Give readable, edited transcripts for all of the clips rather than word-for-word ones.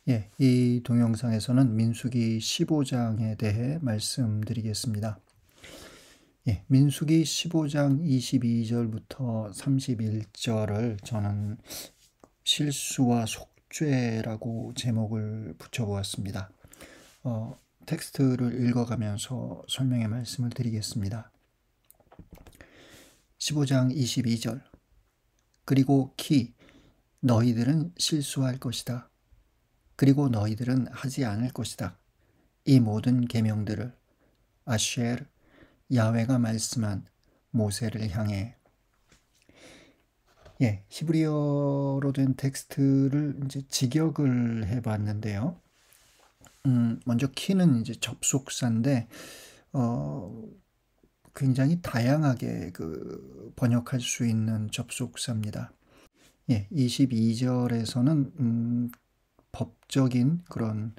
이 동영상에서는 민수기 15장에 대해 말씀드리겠습니다. 민수기 15장 22절부터 31절을 저는 실수와 속죄라고 제목을 붙여보았습니다. 텍스트를 읽어가면서 설명의 말씀을 드리겠습니다. 15장 22절. 그리고 너희들은 실수할 것이다. 그리고 너희들은 하지 않을 것이다. 이 모든 계명들을 아쉐르 야훼가 말씀한 모세를 향해. 히브리어로 된 텍스트를 이제 직역을 해봤는데요. 먼저 키는 이제 접속사인데 굉장히 다양하게 번역할 수 있는 접속사입니다. 22절에서는 법적인 그런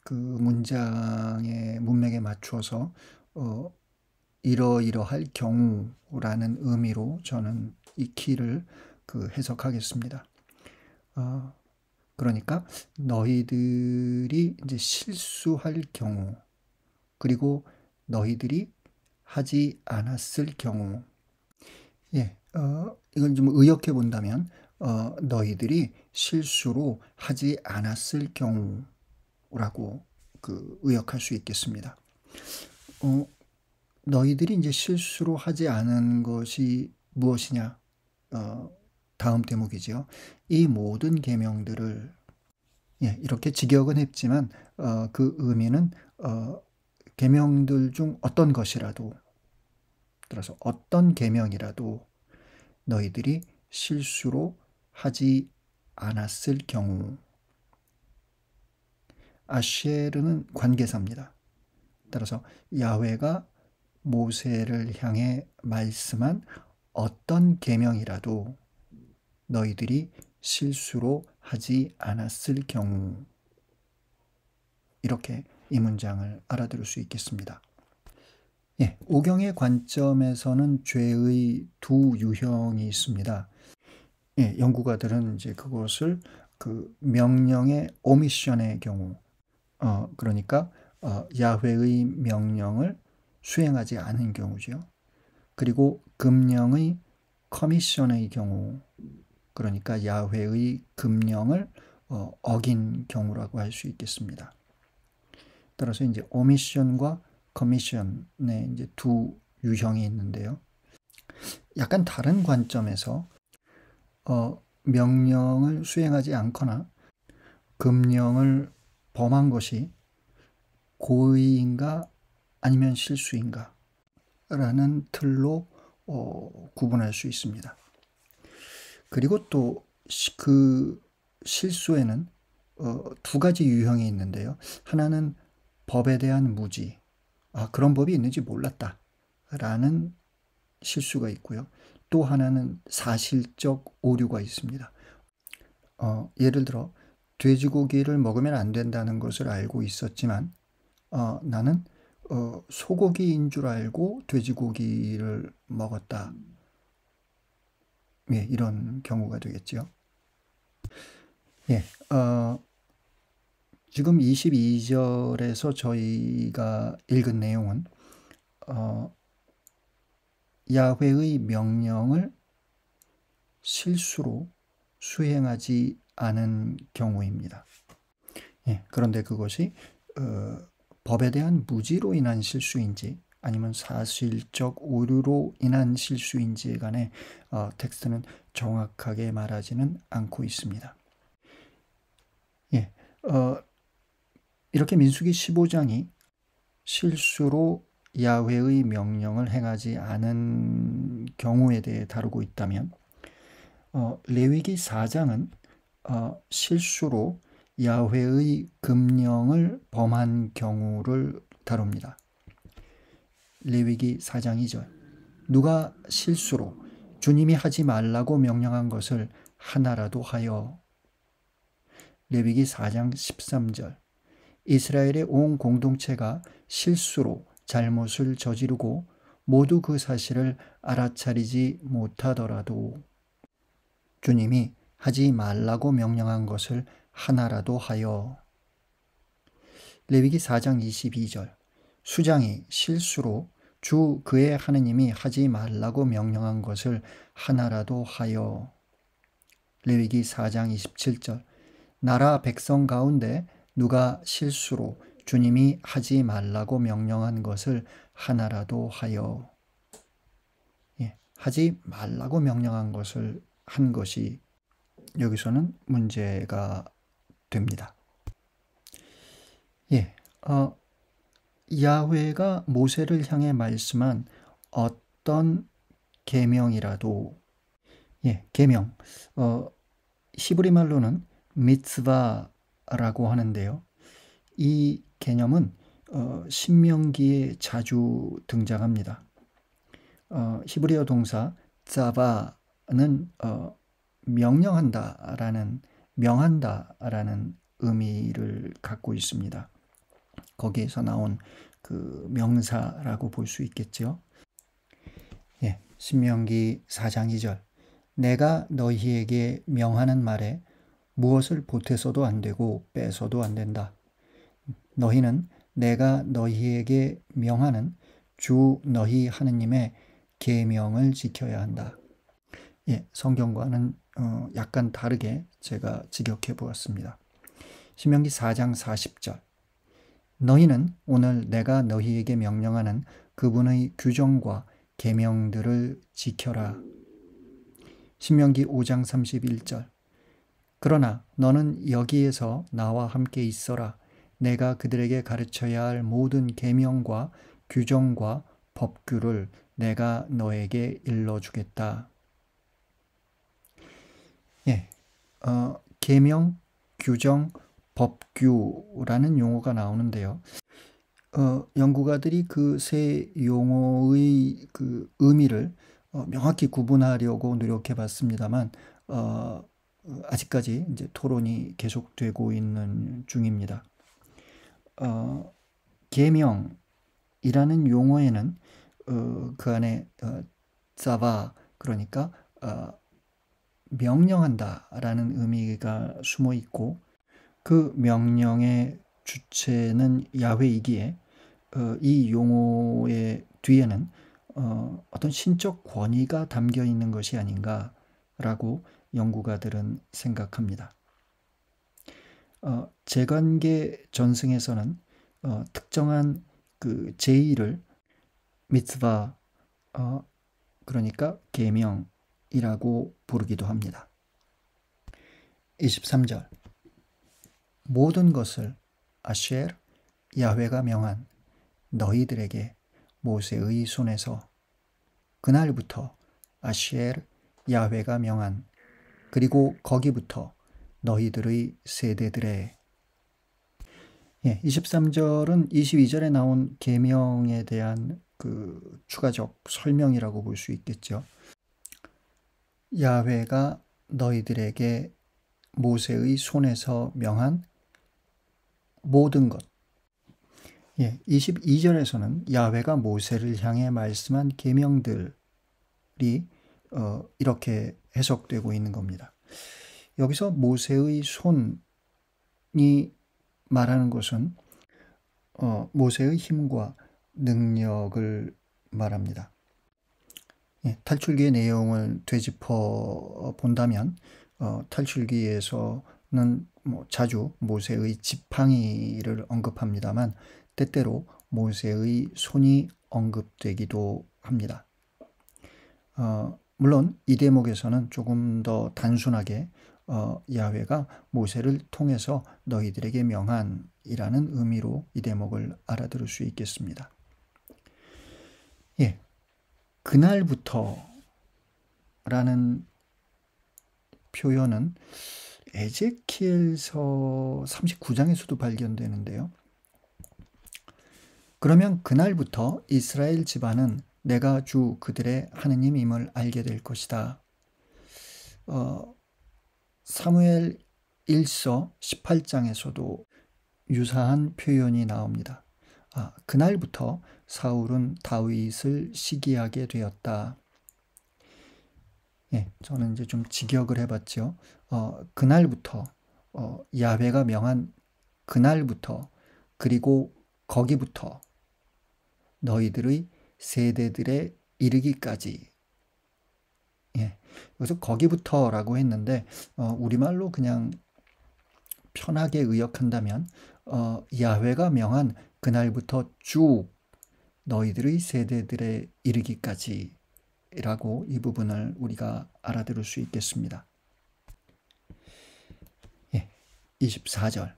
문장의 문맥에 맞춰서 이러이러할 경우라는 의미로 저는 이 키를 해석하겠습니다. 그러니까 너희들이 이제 실수할 경우, 그리고 너희들이 하지 않았을 경우, 이걸 좀 의역해 본다면 너희들이 실수로 하지 않았을 경우라고 의역할 수 있겠습니다. 너희들이 이제 실수로 하지 않은 것이 무엇이냐? 다음 대목이죠. 이 모든 계명들을 이렇게 직역은 했지만 그 의미는 계명들 중 어떤 것이라도, 따라서 어떤 계명이라도 너희들이 실수로 하지 않았을 경우. 아쉐르는 관계사입니다. 따라서 야훼가 모세를 향해 말씀한 어떤 계명이라도 너희들이 실수로 하지 않았을 경우, 이렇게 이 문장을 알아들을 수 있겠습니다. 오경의 관점에서는 죄의 두 유형이 있습니다. 연구가들은 이제 그것을 명령의 오미션의 경우, 그러니까 야훼의 명령을 수행하지 않은 경우죠. 그리고 금령의 커미션의 경우, 그러니까 야훼의 금령을 어긴 경우라고 할 수 있겠습니다. 따라서 이제 오미션과 커미션의 이제 두 유형이 있는데요. 약간 다른 관점에서 명령을 수행하지 않거나 금령을 범한 것이 고의인가 아니면 실수인가 라는 틀로 구분할 수 있습니다. 그리고 또 실수에는 두 가지 유형이 있는데요. 하나는 법에 대한 무지, 그런 법이 있는지 몰랐다 라는 실수가 있고요. 또 하나는 사실적 오류가 있습니다. 예를 들어 돼지고기를 먹으면 안 된다는 것을 알고 있었지만 나는 소고기인 줄 알고 돼지고기를 먹었다. 이런 경우가 되겠죠. 지금 22절에서 저희가 읽은 내용은 야훼의 명령을 실수로 수행하지 않은 경우입니다. 그런데 그것이 법에 대한 무지로 인한 실수인지 아니면 사실적 오류로 인한 실수인지에 관해 텍스트는 정확하게 말하지는 않고 있습니다. 이렇게 민수기 15장이 실수로 야훼의 명령을 행하지 않은 경우에 대해 다루고 있다면 레위기 4장은 실수로 야훼의 금령을 범한 경우를 다룹니다. 레위기 4장 2절. 누가 실수로 주님이 하지 말라고 명령한 것을 하나라도 하여. 레위기 4장 13절. 이스라엘의 온 공동체가 실수로 잘못을 저지르고 모두 그 사실을 알아차리지 못하더라도 주님이 하지 말라고 명령한 것을 하나라도 하여. 레위기 4장 22절. 수장이 실수로 주 그의 하느님이 하지 말라고 명령한 것을 하나라도 하여. 레위기 4장 27절. 나라 백성 가운데 누가 실수로 주님이 하지 말라고 명령한 것을 하나라도 하여. 하지 말라고 명령한 것을 한 것이 여기서는 문제가 됩니다. 야훼가 모세를 향해 말씀한 어떤 계명이라도, 계명, 히브리 말로는 미츠바라고 하는데요. 이 개념은 신명기에 자주 등장합니다. 히브리어 동사 자바는 명령한다라는, 명한다라는 의미를 갖고 있습니다. 거기에서 나온 그 명사라고 볼 수 있겠죠. 신명기 4장 2절. 내가 너희에게 명하는 말에 무엇을 보태서도 안 되고 빼서도 안 된다. 너희는 내가 너희에게 명하는 주 너희 하느님의 계명을 지켜야 한다. 성경과는 약간 다르게 제가 직역해 보았습니다. 신명기 4장 40절. 너희는 오늘 내가 너희에게 명령하는 그분의 규정과 계명들을 지켜라. 신명기 5장 31절. 그러나 너는 여기에서 나와 함께 있어라. 내가 그들에게 가르쳐야 할 모든 계명과 규정과 법규를 내가 너에게 일러주겠다. 계명, 규정, 법규라는 용어가 나오는데요. 연구가들이 그 세 용어의 그 의미를 명확히 구분하려고 노력해 봤습니다만 아직까지 이제 토론이 계속되고 있는 중입니다. 계명이라는 용어에는 그 안에 자바, 그러니까 명령한다라는 의미가 숨어 있고, 그 명령의 주체는 야훼이기에 이 용어의 뒤에는 어떤 신적 권위가 담겨 있는 것이 아닌가라고 연구가들은 생각합니다. 제관계 전승에서는 특정한 그 제의를 미tzva, 그러니까 계명이라고 부르기도 합니다. 23절. 모든 것을 아셰르 야훼가 명한 너희들에게 모세의 손에서, 그날부터 아셰르 야훼가 명한, 그리고 거기부터 너희들의 세대들에. 23절은 22절에 나온 계명에 대한 그 추가적 설명이라고 볼 수 있겠죠. 야훼가 너희들에게 모세의 손에서 명한 모든 것. 22절에서는 야훼가 모세를 향해 말씀한 계명들이 이렇게 해석되고 있는 겁니다. 여기서 모세의 손이 말하는 것은 모세의 힘과 능력을 말합니다. 탈출기의 내용을 되짚어 본다면 탈출기에서는 자주 모세의 지팡이를 언급합니다만 때때로 모세의 손이 언급되기도 합니다. 물론 이 대목에서는 조금 더 단순하게 야훼가 모세를 통해서 너희들에게 명한이라는 의미로 이 대목을 알아들을 수 있겠습니다. 그날부터 라는 표현은 에제키엘서 39장에서도 발견되는데요. 그러면 그날부터 이스라엘 집안은 내가 주 그들의 하느님임을 알게 될 것이다. 사무엘 1서 18장에서도 유사한 표현이 나옵니다. 그날부터 사울은 다윗을 시기하게 되었다. 저는 이제 좀 직역을 해봤죠. 그날부터 야훼가 명한 그날부터 그리고 거기부터 너희들의 세대들에 이르기까지. 예, 여기서 거기부터라고 했는데 우리말로 그냥 편하게 의역한다면 야훼가 명한 그날부터 쭉 너희들의 세대들에 이르기까지 라고 이 부분을 우리가 알아들을 수 있겠습니다. 예, 24절.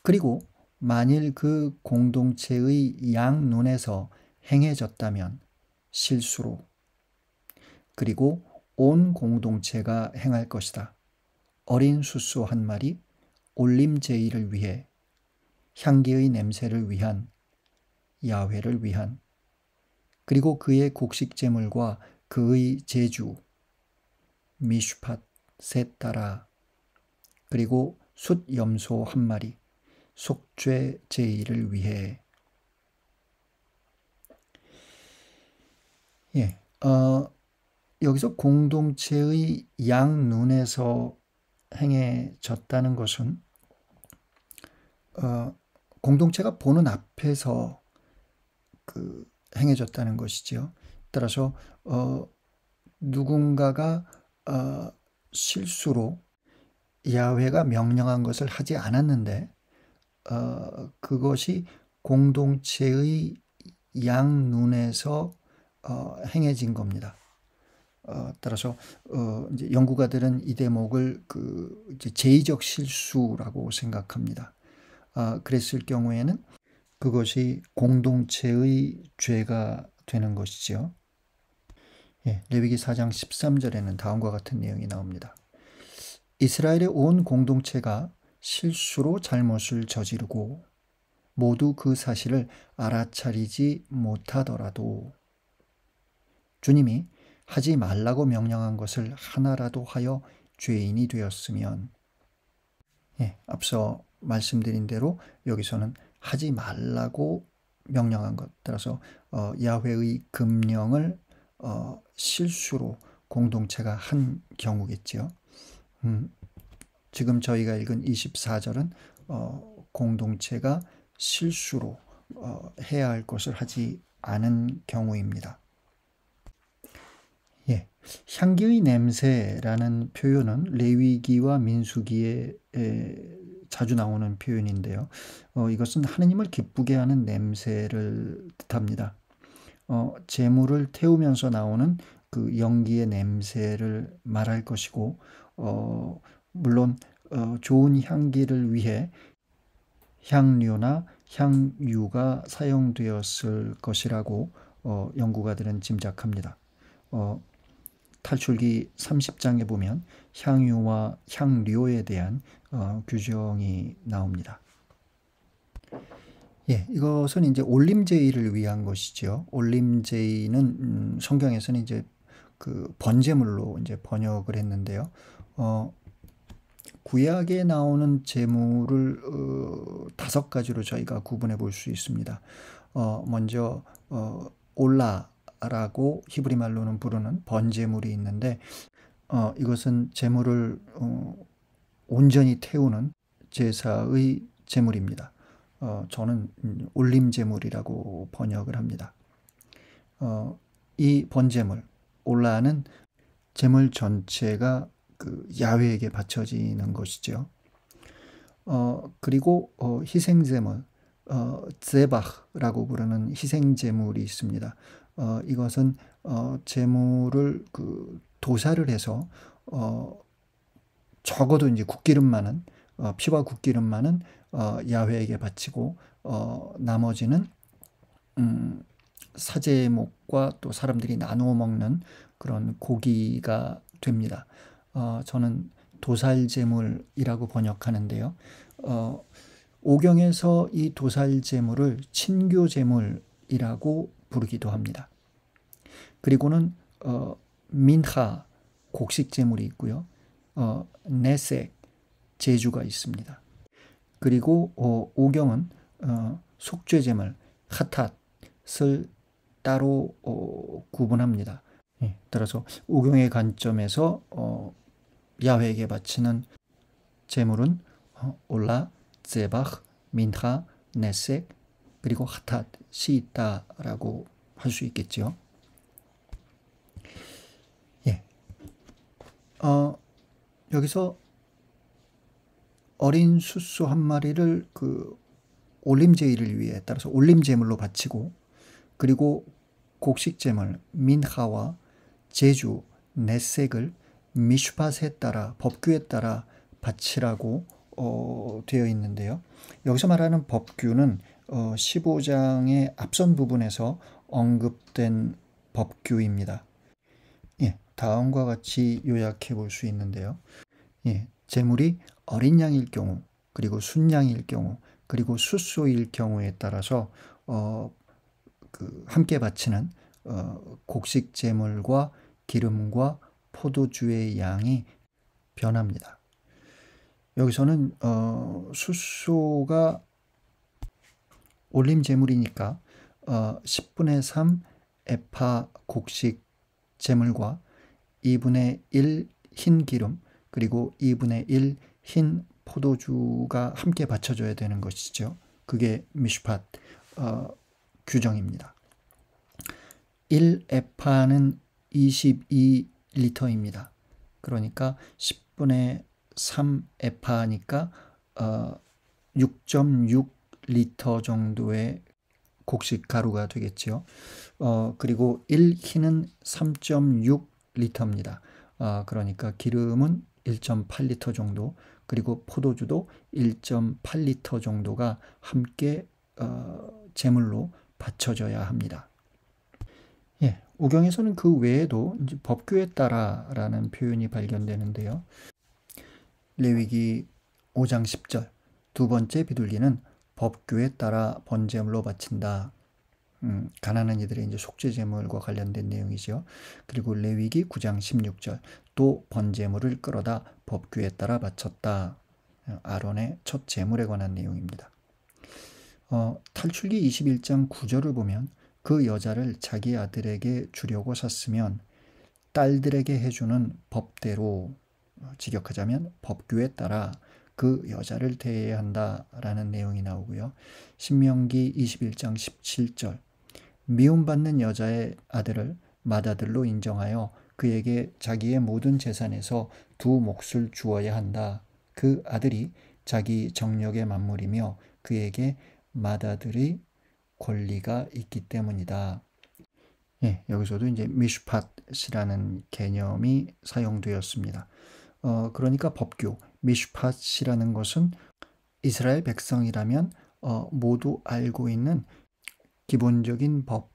그리고 만일 그 공동체의 양 눈에서 행해졌다면 실수로, 그리고 온 공동체가 행할 것이다. 어린 수소 한 마리, 올림 제의를 위해, 향기의 냄새를 위한, 야훼를 위한, 그리고 그의 곡식 제물과 그의 제주, 미슈팟 셋 따라, 그리고 숫 염소 한 마리, 속죄 제의를 위해. 예, 여기서 공동체의 양 눈에서 행해졌다는 것은 공동체가 보는 앞에서 행해졌다는 것이지요. 따라서 누군가가 실수로 야훼가 명령한 것을 하지 않았는데 그것이 공동체의 양 눈에서 행해진 겁니다. 따라서 이제 연구가들은 이 대목을 이제 제의적 실수라고 생각합니다. 그랬을 경우에는 그것이 공동체의 죄가 되는 것이죠. 예, 레위기 4장 13절에는 다음과 같은 내용이 나옵니다. 이스라엘의 온 공동체가 실수로 잘못을 저지르고 모두 그 사실을 알아차리지 못하더라도 주님이 하지 말라고 명령한 것을 하나라도 하여 죄인이 되었으면, 예, 앞서 말씀드린 대로 여기서는 하지 말라고 명령한 것, 따라서 야훼의 금령을 실수로 공동체가 한 경우겠죠. 지금 저희가 읽은 24절은 공동체가 실수로 해야 할 것을 하지 않은 경우입니다. 예, 향기의 냄새라는 표현은 레위기와 민수기에 자주 나오는 표현인데요. 이것은 하느님을 기쁘게 하는 냄새를 뜻합니다. 제물을 태우면서 나오는 그 연기의 냄새를 말할 것이고, 물론 좋은 향기를 위해 향료나 향유가 사용되었을 것이라고 연구가들은 짐작합니다. 탈출기 30장에 보면 향유와 향료에 대한 규정이 나옵니다. 예, 이것은 이제 올림제의를 위한 것이죠. 올림제의는 성경에서는 이제 그 번제물로 이제 번역을 했는데요. 구약에 나오는 제물을 5가지로 저희가 구분해 볼 수 있습니다. 먼저 올라라고 히브리 말로는 부르는 번제물이 있는데 이것은 제물을 온전히 태우는 제사의 제물입니다. 저는 올림제물이라고 번역을 합니다. 이 번제물 올라는 제물 전체가 그 야훼에게 바쳐지는 것이죠. 그리고 희생제물, 제바흐라고 부르는 희생제물이 있습니다. 이것은 제물을 도살을 해서 적어도 이제 국기름 많은 피와 국기름 많은 야훼에게 바치고 나머지는 사제목과 또 사람들이 나누어 먹는 그런 고기가 됩니다. 저는 도살제물이라고 번역하는데요. 오경에서 이 도살제물을 친교제물이라고 부르기도 합니다. 그리고는 민하 곡식제물이 있고요. 네색 제주가 있습니다. 그리고 오경은 속죄제물 하탓을 따로 구분합니다. 예, 따라서 오경의 관점에서 야훼에게 바치는 제물은 올라, 제바흐, 민하, 네색, 그리고 하탓이 있다라고 할 수 있겠죠. 예. 여기서 어린 숫소 한 마리를 그 올림제의를 위해 따라서 올림제물로 바치고, 그리고 곡식제물 민하와 제주 넷색을 미슈팟에 따라 법규에 따라 바치라고 되어 있는데요. 여기서 말하는 법규는 15장의 앞선 부분에서 언급된 법규입니다. 예, 다음과 같이 요약해 볼 수 있는데요. 예, 제물이 어린 양일 경우, 그리고 순양일 경우, 그리고 숫소일 경우에 따라서 함께 바치는 곡식 제물과 기름과 포도주의 양이 변합니다. 여기서는 숫소가 올림 제물이니까 10분의 3 에파 곡식 제물과 2분의 1 흰 기름, 그리고 2분의 1 흰 포도주가 함께 받쳐져야 되는 것이죠. 그게 미슈팟 규정입니다. 1에파는 22리터입니다. 그러니까 10분의 3에파니까 6.6리터 정도의 곡식 가루가 되겠지요. 그리고 1흰은 3.6리터입니다. 그러니까 기름은 1.8리터 정도, 그리고 포도주도 1.8리터 정도가 함께 제물로 바쳐져야 합니다. 예, 오경에서는 그 외에도 이제 법규에 따라라는 표현이 발견되는데요. 레위기 5장 10절 두 번째 비둘기는 법규에 따라 번제물로 바친다. 가난한 이들의 이제 속죄제물과 관련된 내용이죠. 그리고 레위기 9장 16절 또 번제물을 끌어다 법규에 따라 바쳤다. 아론의 첫 제물에 관한 내용입니다. 탈출기 21장 9절을 보면 그 여자를 자기 아들에게 주려고 샀으면 딸들에게 해주는 법대로, 직역하자면 법규에 따라 그 여자를 대해야 한다라는 내용이 나오고요. 신명기 21장 17절 미움받는 여자의 아들을 맏아들로 인정하여 그에게 자기의 모든 재산에서 두 몫을 주어야 한다. 그 아들이 자기 정력의 만물이며 그에게 맏아들의 권리가 있기 때문이다. 예, 여기서도 이제 미슈팟이라는 개념이 사용되었습니다. 그러니까 법규, 미슈팟이라는 것은 이스라엘 백성이라면 모두 알고 있는 기본적인 법,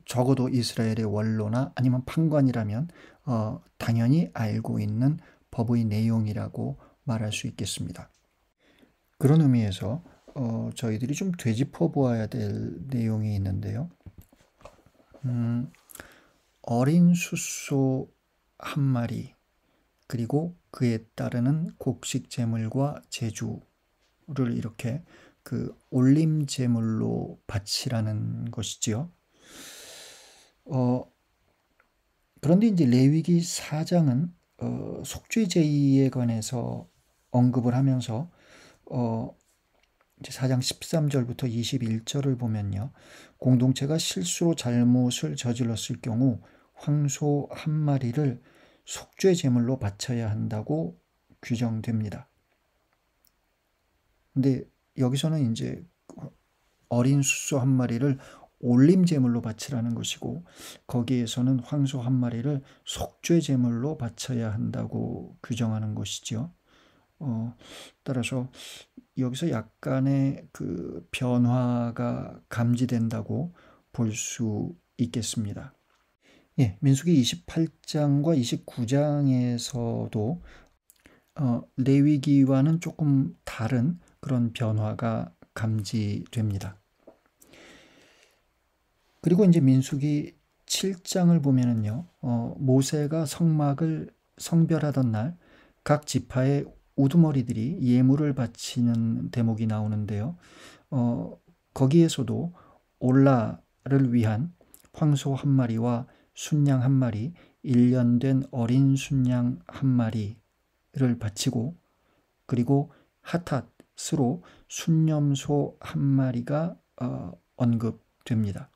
적어도 이스라엘의 원로나 아니면 판관이라면 당연히 알고 있는 법의 내용이라고 말할 수 있겠습니다. 그런 의미에서 저희들이 좀 되짚어 보아야 될 내용이 있는데요. 어린 숫소 한 마리, 그리고 그에 따르는 곡식 제물과 제주를 이렇게 그 올림 제물로 바치라는 것이지요. 그런데 이제 레위기 4장은 속죄 제의에 관해서 언급을 하면서 이제 4장 13절부터 21절을 보면요. 공동체가 실수로 잘못을 저질렀을 경우 황소 한 마리를 속죄 제물로 바쳐야 한다고 규정됩니다. 근데 여기서는 이제 어린 숫소 한 마리를 올림 제물로 바치라는 것이고, 거기에서는 황소 한 마리를 속죄 제물로 바쳐야 한다고 규정하는 것이죠. 따라서 여기서 약간의 그 변화가 감지된다고 볼 수 있겠습니다. 예, 민수기 28장과 29장에서도 레위기와는 조금 다른 그런 변화가 감지됩니다. 그리고 이제 민수기 7장을 보면은요, 모세가 성막을 성별하던 날 각 지파의 우두머리들이 예물을 바치는 대목이 나오는데요. 거기에서도 올라를 위한 황소 한 마리와 순양 한 마리, 1년 된 어린 순양 한 마리를 바치고, 그리고 하탓 스로 순념소 한 마리가 언급됩니다.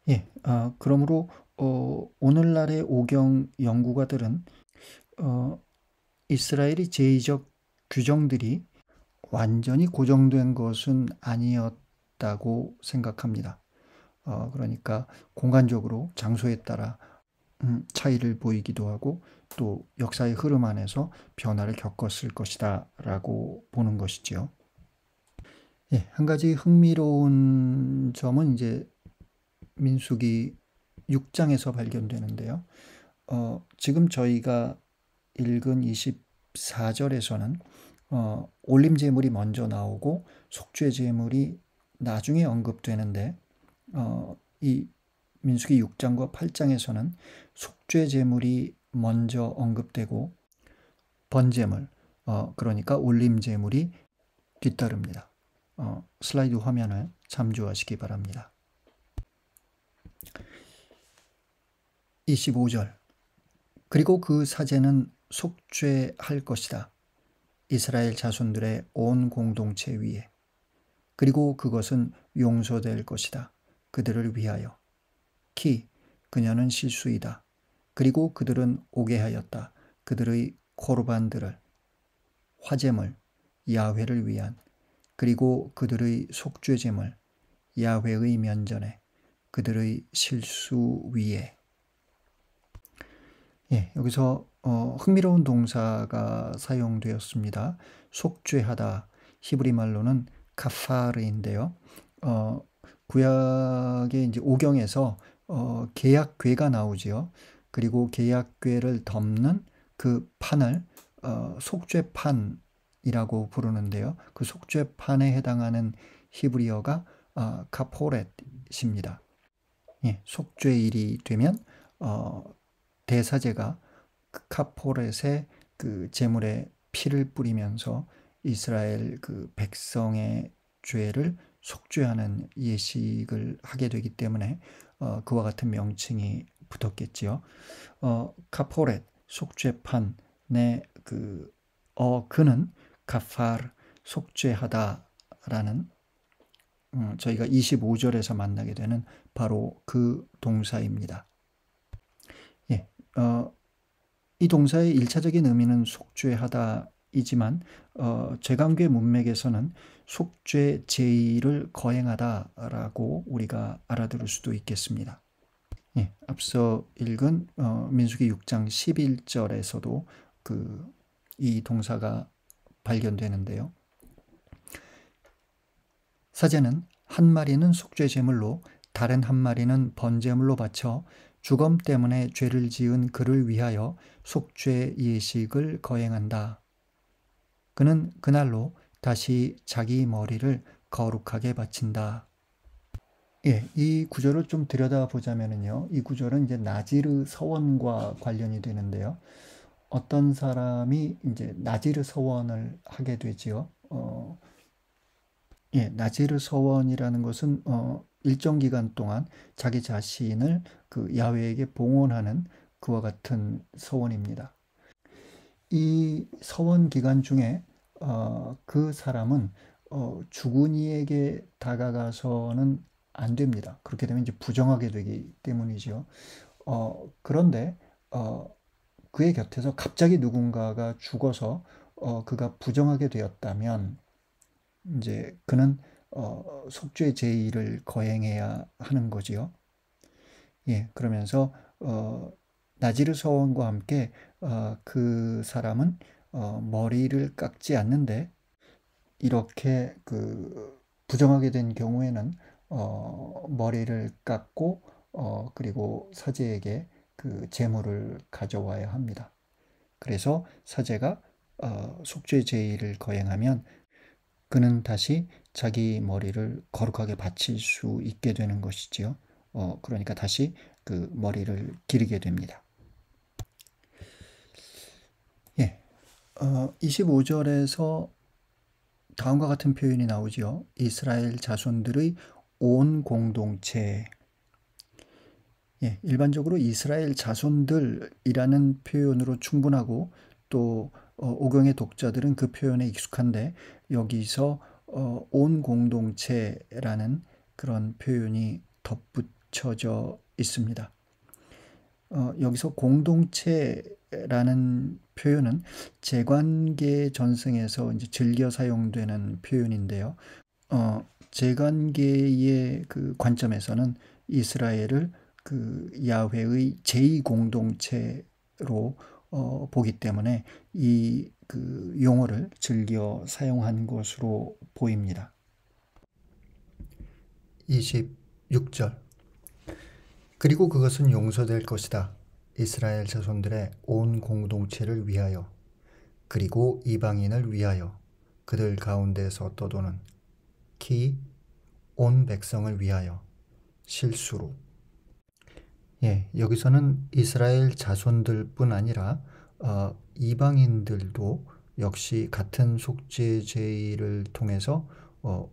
예, 그러므로 오늘날의 오경 연구가들은 이스라엘의 제의적 규정들이 완전히 고정된 것은 아니었다고 생각합니다. 그러니까 공간적으로 장소에 따라 차이를 보이기도 하고 또 역사의 흐름 안에서 변화를 겪었을 것이다 라고 보는 것이지요. 예, 한 가지 흥미로운 점은 이제 민수기 6장에서 발견되는데요. 지금 저희가 읽은 24절에서는 올림 제물이 먼저 나오고 속죄 제물이 나중에 언급되는데 이 민수기 6장과 8장에서는 속죄 제물이 먼저 언급되고 번제물, 그러니까 올림 제물이 뒤따릅니다. 슬라이드 화면을 참조하시기 바랍니다. 25절. 그리고 그 사제는 속죄할 것이다. 이스라엘 자손들의 온 공동체 위에. 그리고 그것은 용서될 것이다. 그들을 위하여. 키, 그녀는 실수이다. 그리고 그들은 오게 하였다. 그들의 코르반들을, 화제물, 야훼를 위한, 그리고 그들의 속죄제물, 야훼의 면전에, 그들의 실수 위에. 예, 여기서 흥미로운 동사가 사용되었습니다. 속죄하다, 히브리 말로는 카파르인데요. 구약의 이제 오경에서 계약궤가 나오지요. 그리고 계약궤를 덮는 그 판을 속죄판이라고 부르는데요. 그 속죄판에 해당하는 히브리어가 카포렛입니다. 예, 속죄일이 되면 대사제가 그 카포렛의 그 제물에 피를 뿌리면서 이스라엘 그 백성의 죄를 속죄하는 예식을 하게 되기 때문에 그와 같은 명칭이 붙었겠지요. 카포렛, 속죄판의 그는 카파르, 속죄하다라는 저희가 25절에서 만나게 되는 바로 그 동사입니다. 예, 이 동사의 1차적인 의미는 속죄하다이지만 제강궤 문맥에서는 속죄 제의를 거행하다라고 우리가 알아들을 수도 있겠습니다. 예, 앞서 읽은 민수기 6장 11절에서도 이 동사가 발견되는데요. 사제는 한 마리는 속죄 제물로 다른 한 마리는 번제물로 바쳐 주검 때문에 죄를 지은 그를 위하여 속죄 예식을 거행한다. 그는 그날로 다시 자기 머리를 거룩하게 바친다. 예, 이 구절을 좀 들여다보자면요. 이 구절은 이제 나지르 서원과 관련이 되는데요. 어떤 사람이 이제 나지르 서원을 하게 되지요. 예, 나지르 서원이라는 것은 일정 기간 동안 자기 자신을 그 야훼에게 봉헌하는 그와 같은 서원입니다. 이 서원 기간 중에 그 사람은 죽은 이에게 다가가서는 안 됩니다. 그렇게 되면 이제 부정하게 되기 때문이죠. 그런데 그의 곁에서 갑자기 누군가가 죽어서 그가 부정하게 되었다면 이제 그는 속죄 제의를 거행해야 하는 거지요. 예, 그러면서 나지르 서원과 함께 그 사람은 머리를 깎지 않는데 이렇게 부정하게 된 경우에는 머리를 깎고 그리고 사제에게 그 제물을 가져와야 합니다. 그래서 사제가 속죄 제의를 거행하면 그는 다시 자기 머리를 거룩하게 바칠 수 있게 되는 것이지요. 그러니까 다시 그 머리를 기르게 됩니다. 예, 25절에서 다음과 같은 표현이 나오지요. 이스라엘 자손들의 온 공동체. 일반적으로 이스라엘 자손들이라는 표현으로 충분하고 또 오경의 독자들은 그 표현에 익숙한데 여기서 온 공동체라는 그런 표현이 덧붙여져 있습니다. 여기서 공동체라는 표현은 재관계 전승에서 이제 즐겨 사용되는 표현인데요. 재관계의 그 관점에서는 이스라엘을 그 야훼의 제2공동체로 보기 때문에 이 그 용어를 즐겨 사용한 것으로 보입니다. 26절. 그리고 그것은 용서될 것이다. 이스라엘 자손들의 온 공동체를 위하여 그리고 이방인을 위하여 그들 가운데서 떠도는 키 온 백성을 위하여 실수로. 여기서는 이스라엘 자손들뿐 아니라 이방인들도 역시 같은 속죄제의를 통해서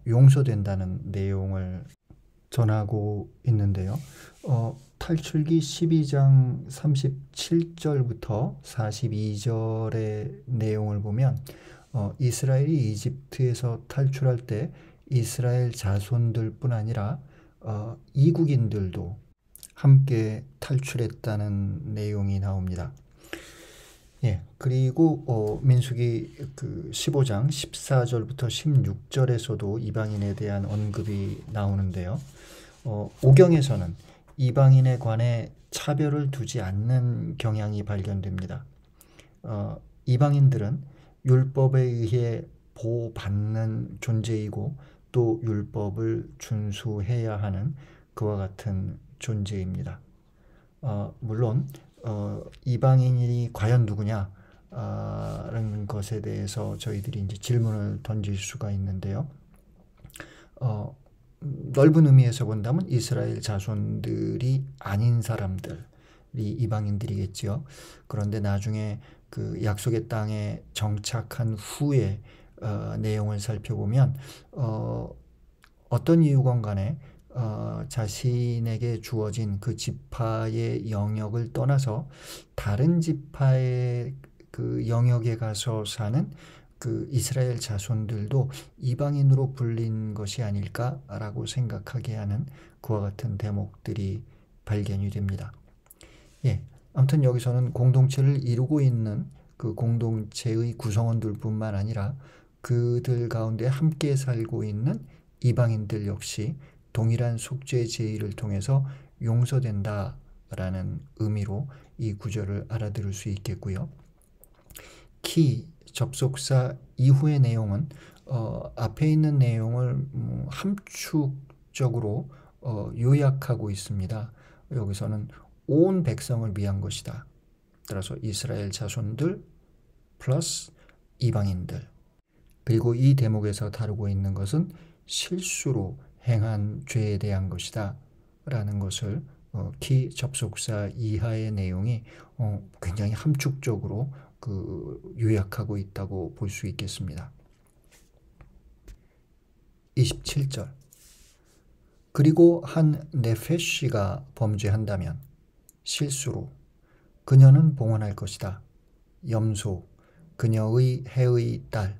용서된다는 내용을 전하고 있는데요. 탈출기 12장 37절부터 42절의 내용을 보면 이스라엘이 이집트에서 탈출할 때 이스라엘 자손들뿐 아니라 이국인들도 함께 탈출했다는 내용이 나옵니다. 그리고 민수기 그 15장 14절부터 16절에서도 이방인에 대한 언급이 나오는데요. 오경에서는 이방인에 관해 차별을 두지 않는 경향이 발견됩니다. 이방인들은 율법에 의해 보호받는 존재이고 또 율법을 준수해야 하는 그와 같은 존재입니다. 물론 이방인이 과연 누구냐 라는 것에 대해서 저희들이 이제 질문을 던질 수가 있는데요. 넓은 의미에서 본다면 이스라엘 자손들이 아닌 사람들이 이방인들이겠지요. 그런데 나중에 그 약속의 땅에 정착한 후에 내용을 살펴보면 어떤 이유건 간에 자신에게 주어진 그 지파의 영역을 떠나서 다른 지파의 그 영역에 가서 사는 그 이스라엘 자손들도 이방인으로 불린 것이 아닐까라고 생각하게 하는 그와 같은 대목들이 발견이 됩니다. 아무튼 여기서는 공동체를 이루고 있는 그 공동체의 구성원들뿐만 아니라 그들 가운데 함께 살고 있는 이방인들 역시 동일한 속죄 제의를 통해서 용서된다라는 의미로 이 구절을 알아들을 수 있겠고요. 키 접속사 이후의 내용은 앞에 있는 내용을 함축적으로 요약하고 있습니다. 여기서는 온 백성을 위한 것이다. 따라서 이스라엘 자손들 플러스 이방인들. 그리고 이 대목에서 다루고 있는 것은 실수로 행한 죄에 대한 것이다 라는 것을 키 접속사 이하의 내용이 굉장히 함축적으로 요약하고 있다고 볼 수 있겠습니다. 27절. 그리고 한 네페시가 범죄한다면 실수로 그녀는 봉헌할 것이다. 염소 그녀의 해의 딸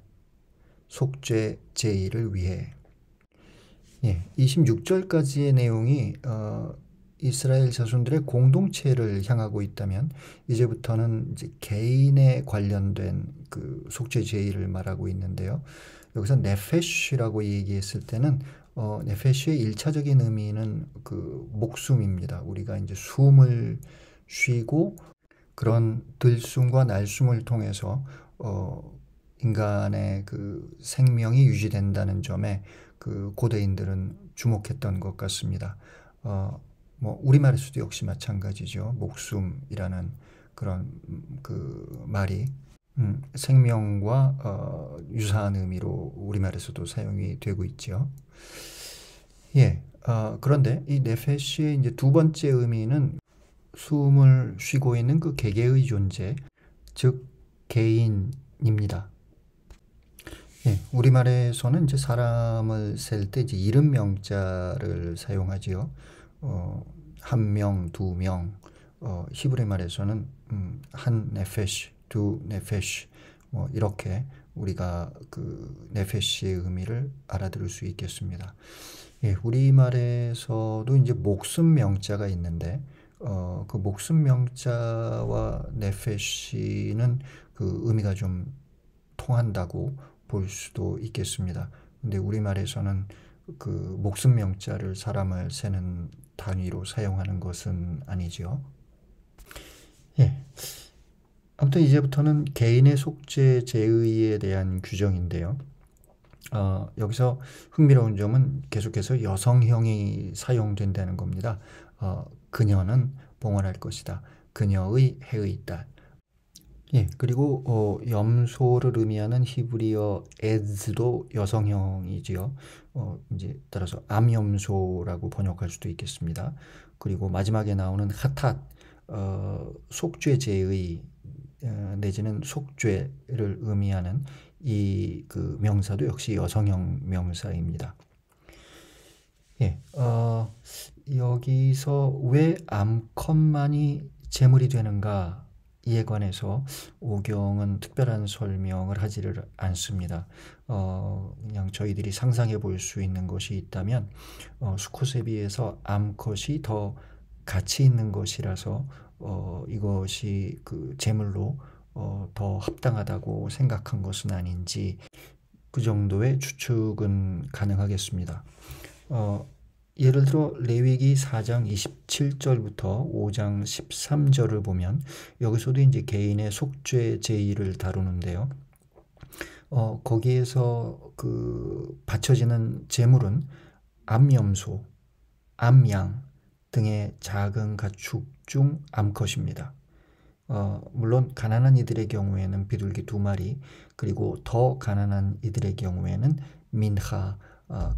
속죄 제의를 위해. 26절까지의 내용이 이스라엘 자손들의 공동체를 향하고 있다면 이제부터는 이제 개인에 관련된 그 속죄 제의를 말하고 있는데요. 여기서 네페시라고 얘기했을 때는 네페시의 1차적인 의미는 그 목숨입니다. 우리가 이제 숨을 쉬고 그런 들숨과 날숨을 통해서 인간의 그 생명이 유지된다는 점에 그 고대인들은 주목했던 것 같습니다. 우리말에서도 역시 마찬가지죠. 목숨이라는 그런 그 말이 생명과 유사한 의미로 우리말에서도 사용이 되고 있죠. 그런데 이 네페시의 이제 두 번째 의미는 숨을 쉬고 있는 그 개개의 존재, 즉 개인입니다. 우리말에서는 이제 사람을 셀 때 이제 이름 명자를 사용하지요. 한 명, 두 명. 히브리 말에서는 한 네페시, 두 네페시, 뭐 이렇게 우리가 그 네페시의 의미를 알아들을 수 있겠습니다. 예, 우리말에서도 이제 목숨 명자가 있는데 그 목숨 명자와 네페시는 그 의미가 좀 통한다고 볼 수도 있겠습니다. 근데 우리말에서는 그 목숨 명자를 사람을 세는 단위로 사용하는 것은 아니지요. 예. 아무튼 이제부터는 개인의 속죄 제의에 대한 규정인데요. 여기서 흥미로운 점은 계속해서 여성형이 사용된다는 겁니다. 그녀는 봉헌할 것이다. 그녀의 해의 딸. 예, 그리고 염소를 의미하는 히브리어 에즈도 여성형이지요. 이제 따라서 암염소라고 번역할 수도 있겠습니다. 그리고 마지막에 나오는 하탓, 속죄제의 내지는 속죄를 의미하는 이 그 명사도 역시 여성형 명사입니다. 예, 여기서 왜 암컷만이 제물이 되는가 이에 관해서 오경은 특별한 설명을 하지를 않습니다. 그냥 저희들이 상상해 볼 수 있는 것이 있다면 수컷에 비해서 암컷이 더 가치 있는 것이라서 이것이 그 제물로 더 합당하다고 생각한 것은 아닌지 그 정도의 추측은 가능하겠습니다. 예를 들어 레위기 4장 27절부터 5장 13절을 보면 여기서도 이제 개인의 속죄 제의를 다루는데요. 거기에서 그 바쳐지는 제물은 암염소, 암양 등의 작은 가축 중 암컷입니다. 물론 가난한 이들의 경우에는 비둘기 2마리, 그리고 더 가난한 이들의 경우에는 민하,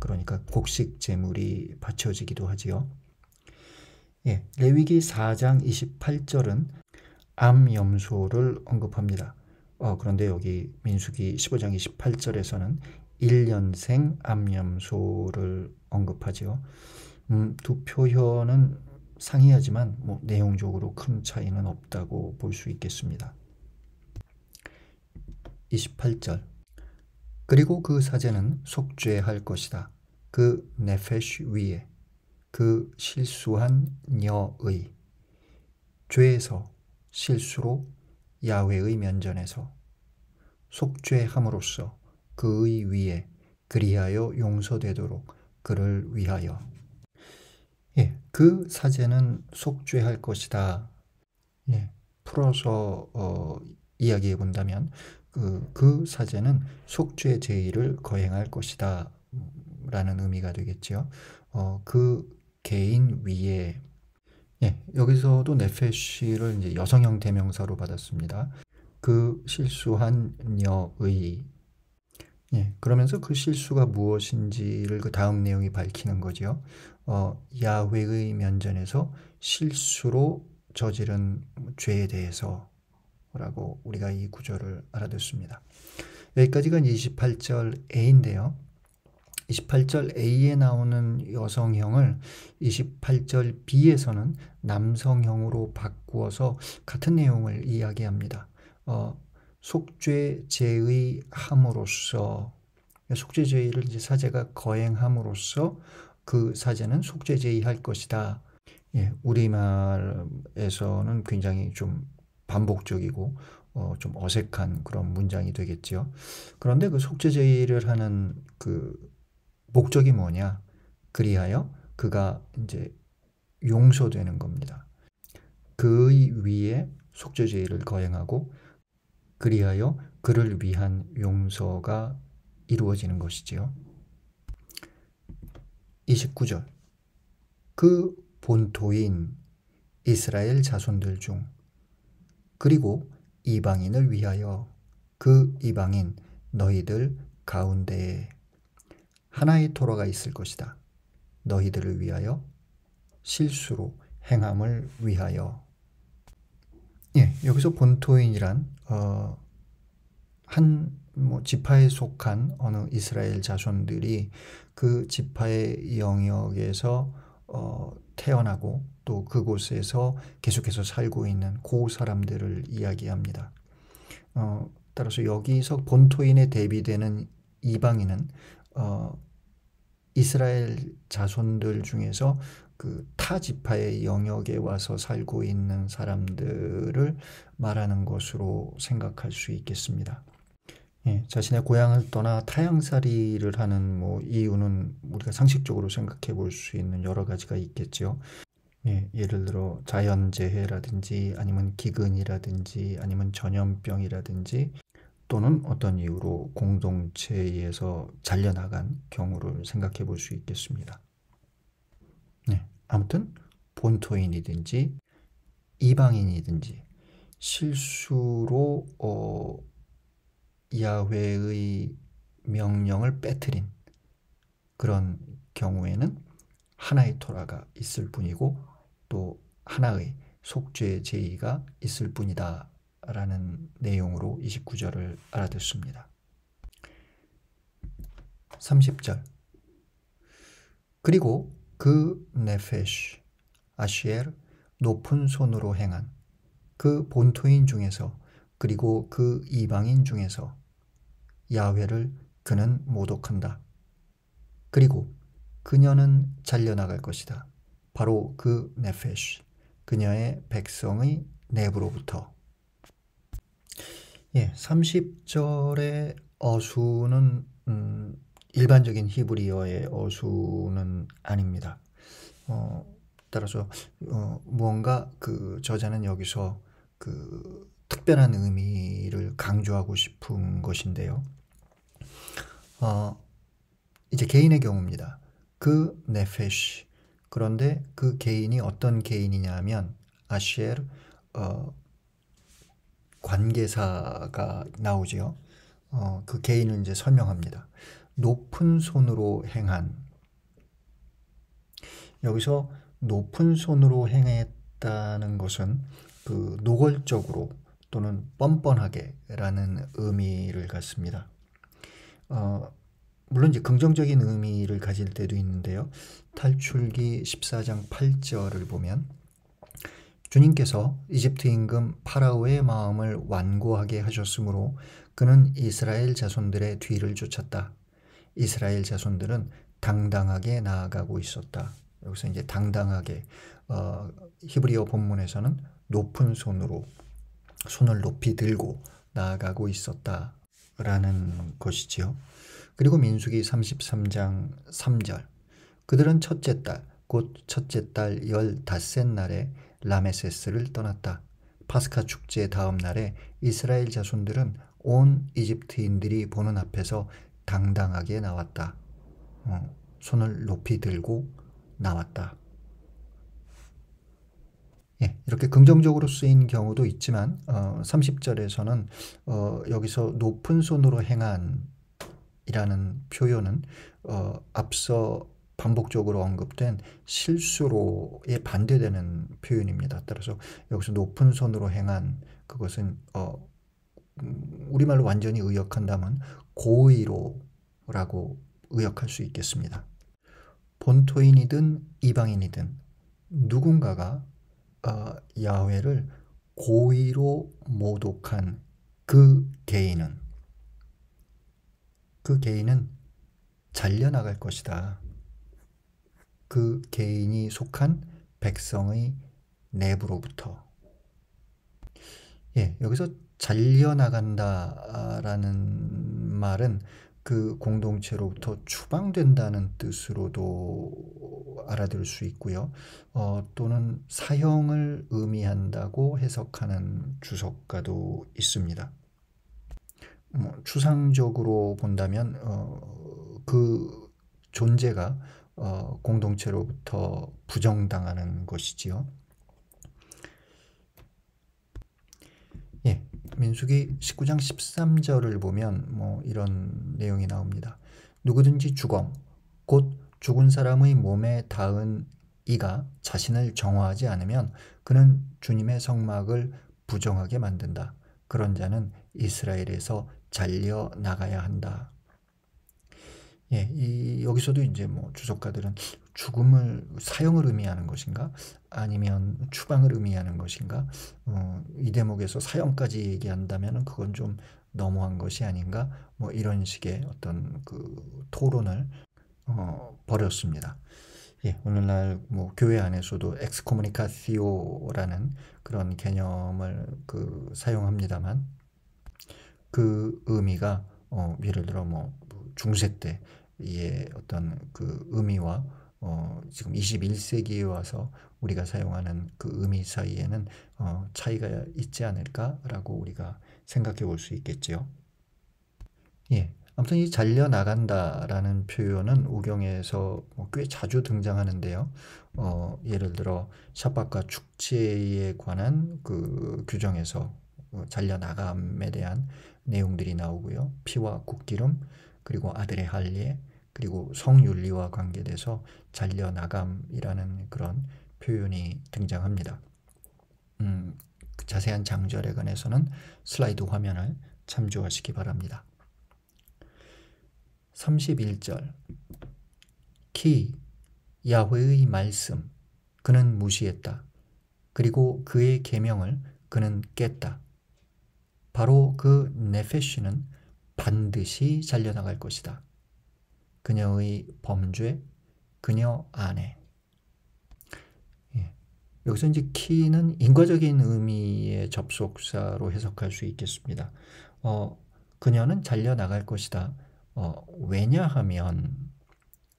그러니까 곡식 제물이 바쳐지기도 하지요. 예, 레위기 4장 28절은 암염소를 언급합니다. 그런데 여기 민수기 15장 28절에서는 1년생 암염소를 언급하지요. 두 표현은 상이하지만 뭐 내용적으로 큰 차이는 없다고 볼 수 있겠습니다. 28절 그리고 그 사제는 속죄할 것이다. 그 네페쉬 위에 그 실수한 여의 죄에서 실수로 야훼의 면전에서 속죄함으로써 그의 위에 그리하여 용서되도록 그를 위하여. 예, 그 사제는 속죄할 것이다. 예, 풀어서 이야기해 본다면 그 사제는 속죄 제의를 거행할 것이다 라는 의미가 되겠죠. 그 개인 위에 예, 여기서도 네페시를 이제 여성형 대명사로 받았습니다. 그 실수한 여의 예, 그러면서 그 실수가 무엇인지를 그 다음 내용이 밝히는 거죠. 야훼의 면전에서 실수로 저지른 죄에 대해서라고 우리가 이 구절을 알아듣습니다. 여기까지가 28절 A인데요. 28절 A에 나오는 여성형을 28절 B에서는 남성형으로 바꾸어서 같은 내용을 이야기합니다. 속죄 제의함으로써 속죄 제의를 이제 사제가 거행함으로써 그 사제는 속죄 제의할 것이다. 예, 우리말에서는 굉장히 좀 반복적이고 좀 어색한 그런 문장이 되겠죠. 그런데 그 속죄 제의를 하는 그 목적이 뭐냐? 그리하여 그가 이제 용서되는 겁니다. 그의 위에 속죄 제의를 거행하고 그리하여 그를 위한 용서가 이루어지는 것이지요. 29절 그 본토인 이스라엘 자손들 중 그리고 이방인을 위하여 그 이방인 너희들 가운데에 하나의 토라가 있을 것이다. 너희들을 위하여 실수로 행함을 위하여. 예, 여기서 본토인이란 한 지파에 속한 어느 이스라엘 자손들이 그 지파의 영역에서 태어나고 또 그곳에서 계속해서 살고 있는 그 사람들을 이야기합니다. 따라서 여기서 본토인에 대비되는 이방인은 이스라엘 자손들 중에서 그 타 지파의 영역에 와서 살고 있는 사람들을 말하는 것으로 생각할 수 있겠습니다. 예, 자신의 고향을 떠나 타향살이를 하는 이유는 우리가 상식적으로 생각해 볼 수 있는 여러 가지가 있겠죠. 예, 예를 들어 자연재해라든지 아니면 기근이라든지 아니면 전염병이라든지 또는 어떤 이유로 공동체에서 잘려나간 경우를 생각해 볼 수 있겠습니다. 네, 아무튼 본토인이든지 이방인이든지 실수로 야훼의 명령을 빼뜨린 그런 경우에는 하나의 토라가 있을 뿐이고 또 하나의 속죄 제의가 있을 뿐이다 라는 내용으로 29절을 알아듣습니다. 30절 그리고 그 네페시 아시엘 높은 손으로 행한 그 본토인 중에서 그리고 그 이방인 중에서 야훼를 그는 모독한다. 그리고 그녀는 잘려나갈 것이다. 바로 그 네페시 그녀의 백성의 내부로부터. 예, 30절의 어수는 일반적인 히브리어의 어수는 아닙니다. 따라서 무언가 그 저자는 여기서 그 특별한 의미를 강조하고 싶은 것인데요. 이제 개인의 경우입니다. 그 네페시 그런데 그 개인이 어떤 개인이냐면 아시엘 관계사가 나오죠. 그 개인을 이제 설명합니다. 높은 손으로 행한 여기서 높은 손으로 행했다는 것은 그 노골적으로 또는 뻔뻔하게 라는 의미를 갖습니다. 물론 이제 긍정적인 의미를 가질 때도 있는데요. 탈출기 14장 8절을 보면 주님께서 이집트 임금 파라오의 마음을 완고하게 하셨으므로 그는 이스라엘 자손들의 뒤를 쫓았다. 이스라엘 자손들은 당당하게 나아가고 있었다. 여기서 이제 당당하게 히브리어 본문에서는 높은 손으로 손을 높이 들고 나아가고 있었다라는 것이지요. 그리고 민수기 33장 3절 그들은 첫째 달 곧 첫째 달 15셋 날에 라메세스를 떠났다. 파스카 축제 다음 날에 이스라엘 자손들은 온 이집트인들이 보는 앞에서 당당하게 나왔다. 손을 높이 들고 나왔다. 예, 이렇게 긍정적으로 쓰인 경우도 있지만 30절에서는 여기서 높은 손으로 행한 이라는 표현은 앞서 반복적으로 언급된 실수로에 반대되는 표현입니다. 따라서 여기서 높은 손으로 행한 그것은 우리말로 완전히 의역한다면 고의로라고 의역할 수 있겠습니다. 본토인이든 이방인이든 누군가가 야훼를 고의로 모독한 그 개인은 잘려나갈 것이다. 그 개인이 속한 백성의 내부로부터. 예, 여기서 잘려나간다라는 말은 그 공동체로부터 추방된다는 뜻으로도 알아들을 수 있고요. 또는 사형을 의미한다고 해석하는 주석가도 있습니다. 추상적으로 본다면 그 존재가 공동체로부터 부정당하는 것이지요. 예, 민수기 19장 13절을 보면 이런 내용이 나옵니다. 누구든지 주검, 곧 죽은 사람의 몸에 닿은 이가 자신을 정화하지 않으면 그는 주님의 성막을 부정하게 만든다. 그런 자는 이스라엘에서 잘려 나가야 한다. 예, 여기서도 이제 주석가들은 죽음을 사형을 의미하는 것인가 아니면 추방을 의미하는 것인가 이 대목에서 사형까지 얘기한다면 그건 좀 너무한 것이 아닌가 뭐 이런 식의 어떤 그 토론을 벌였습니다. 예, 오늘날 뭐 교회 안에서도 엑스코무니카시오라는 그런 개념을 사용합니다만 그 의미가 예를 들어 뭐 중세 때의 어떤 그 의미와 지금 21세기에 와서 우리가 사용하는 그 의미 사이에는 차이가 있지 않을까라고 우리가 생각해 볼 수 있겠지요. 예. 아무튼 이 잘려나간다라는 표현은 오경에서 꽤 자주 등장하는데요. 예를 들어 샷박과 축제에 관한 그 규정에서 잘려나감에 대한 내용들이 나오고요. 피와 국기름, 그리고 아들의 할례, 그리고 성윤리와 관계돼서 잘려나감이라는 그런 표현이 등장합니다. 그 자세한 장절에 관해서는 슬라이드 화면을 참조하시기 바랍니다. 31절 키 야훼의 말씀 그는 무시했다. 그리고 그의 계명을 그는 깼다. 바로 그 네페쉬는 반드시 잘려나갈 것이다. 그녀의 범죄, 그녀 안에. 예. 여기서 이제 키는 인과적인 의미의 접속사로 해석할 수 있겠습니다. 그녀는 잘려나갈 것이다. 왜냐하면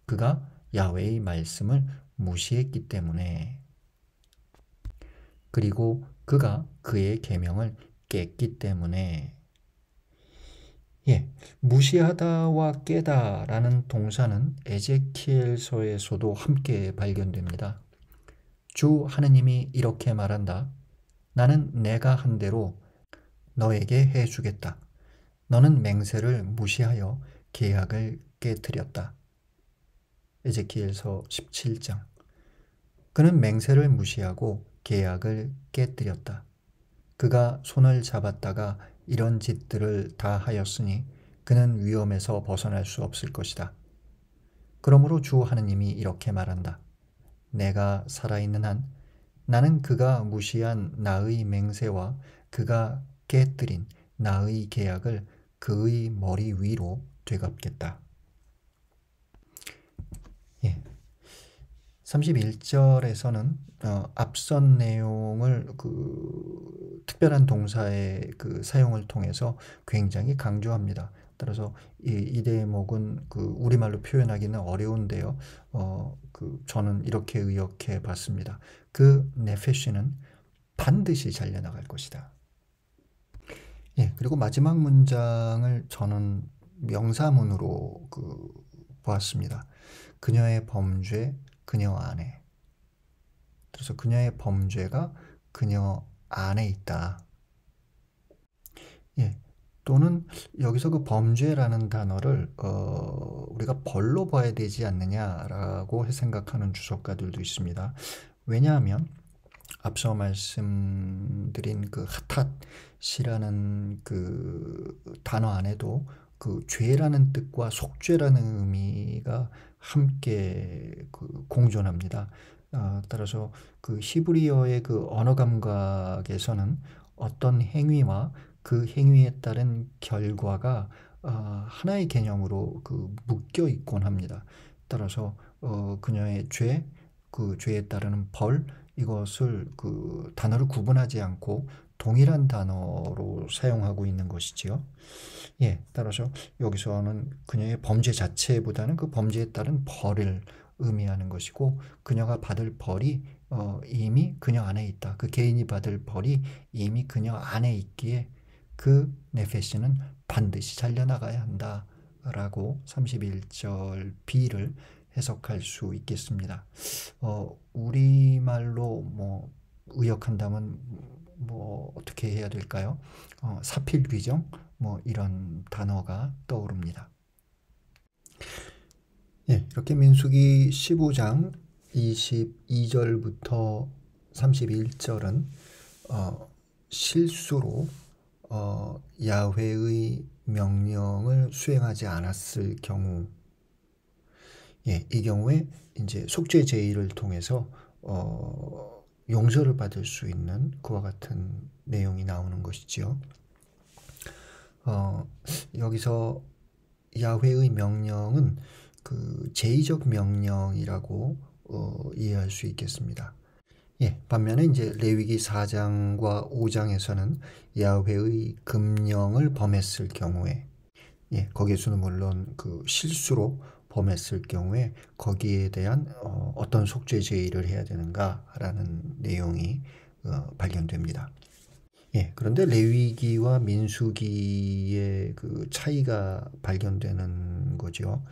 그가 야훼의 말씀을 무시했기 때문에, 그리고 그가 그의 계명을 깼기 때문에. 예, 무시하다와 깨다라는 동사는 에제키엘서에서도 함께 발견됩니다. 주 하느님이 이렇게 말한다. 나는 내가 한 대로 너에게 해주겠다. 너는 맹세를 무시하여 계약을 깨뜨렸다. 에제키엘서 17장. 그는 맹세를 무시하고 계약을 깨뜨렸다. 그가 손을 잡았다가 이런 짓들을 다 하였으니 그는 위험에서 벗어날 수 없을 것이다. 그러므로 주 하느님이 이렇게 말한다. 내가 살아있는 한 나는 그가 무시한 나의 맹세와 그가 깨뜨린 나의 계약을 그의 머리 위로 되갚겠다. 예. 31절에서는 앞선 내용을 특별한 동사의 사용을 통해서 굉장히 강조합니다. 따라서 이 대목은 우리말로 표현하기는 어려운데요. 저는 이렇게 의역해 봤습니다. 그 네페쉬는 반드시 잘려나갈 것이다. 예, 그리고 마지막 문장을 저는 명사문으로 보았습니다. 그녀의 범죄, 그녀 안에. 그래서 그녀의 범죄가 그녀 안에 있다. 예, 또는 여기서 그 범죄라는 단어를 우리가 벌로 봐야 되지 않느냐라고 생각하는 주석가들도 있습니다. 왜냐하면 앞서 말씀드린 그 핫핫이라는 단어 안에도 죄라는 뜻과 속죄라는 의미가 함께 공존합니다. 따라서 히브리어의 언어 감각에서는 어떤 행위와 그 행위에 따른 결과가 하나의 개념으로 묶여 있곤 합니다. 따라서 그녀의 죄, 그 죄에 따르는 벌, 이것을 단어를 구분하지 않고 동일한 단어로 사용하고 있는 것이지요. 예, 따라서 여기서는 그녀의 범죄 자체보다는 그 범죄에 따른 벌을 의미하는 것이고, 그녀가 받을 벌이 이미 그녀 안에 있다. 그 개인이 받을 벌이 이미 그녀 안에 있기에 그 네페시는 반드시 잘려나가야 한다라고 31절 B를 해석할 수 있겠습니다. 우리말로 의역한다면 어떻게 해야 될까요? 사필귀정 이런 단어가 떠오릅니다. 예, 이렇게 민수기 15장 22절부터 31절은 실수로 야훼의 명령을 수행하지 않았을 경우, 예, 이 경우에 이제 속죄 제의를 통해서 용서를 받을 수 있는 그와 같은 내용이 나오는 것이지요. 어, 여기서 야훼의 명령은 그 제의적 명령이라고 이해할 수 있겠습니다. 예, 반면에 이제 레위기 4장과 5장에서는 야훼의 금령을 범했을 경우에, 예, 거기에서는 물론 그 실수로 범했을 경우에 거기에 대한 어떤 속죄 제의를 해야 되는가라는 내용이 발견됩니다. 예, 그런데 레위기와 민수기의 그 차이가 발견되는 거죠.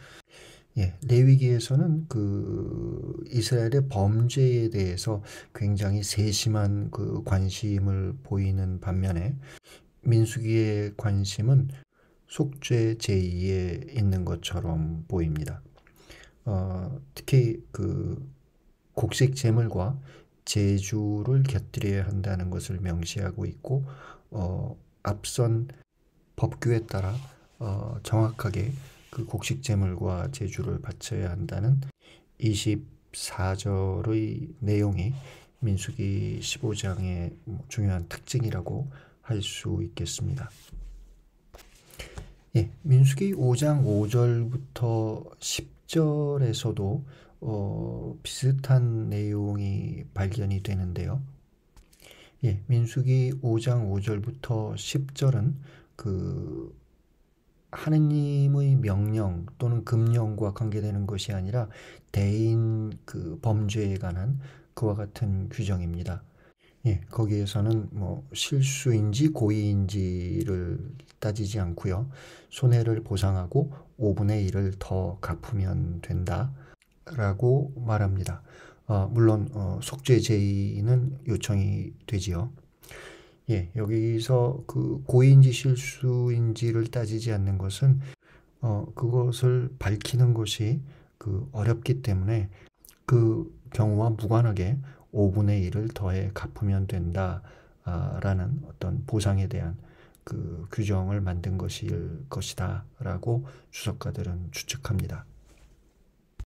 예, 레위기에서는 그 이스라엘의 범죄에 대해서 굉장히 세심한 그 관심을 보이는 반면에 민수기의 관심은 속죄 제의에 있는 것처럼 보입니다. 특히 그 곡식 제물과 제주를 곁들여야 한다는 것을 명시하고 있고, 앞선 법규에 따라 정확하게 그 곡식 제물과 제주를 바쳐야 한다는 24절의 내용이 민수기 15장의 중요한 특징이라고 할 수 있겠습니다. 예, 민수기 5장 5절부터 10절에서도 비슷한 내용이 발견이 되는데요. 예, 민수기 5장 5절부터 10절은 그 하느님의 명령 또는 금령과 관계되는 것이 아니라 대인 그 범죄에 관한 그와 같은 규정입니다. 예, 거기에서는 뭐 실수인지 고의인지를 따지지 않고요. 손해를 보상하고 5분의 1을 더 갚으면 된다라고 말합니다. 물론 속죄 제의는 요청이 되지요. 예, 여기서 그 고의인지 실수인지를 따지지 않는 것은 그것을 밝히는 것이 그 어렵기 때문에 그 경우와 무관하게 5분의 1을 더해 갚으면 된다라는 어떤 보상에 대한 그 규정을 만든 것일 것이다라고 주석가들은 추측합니다.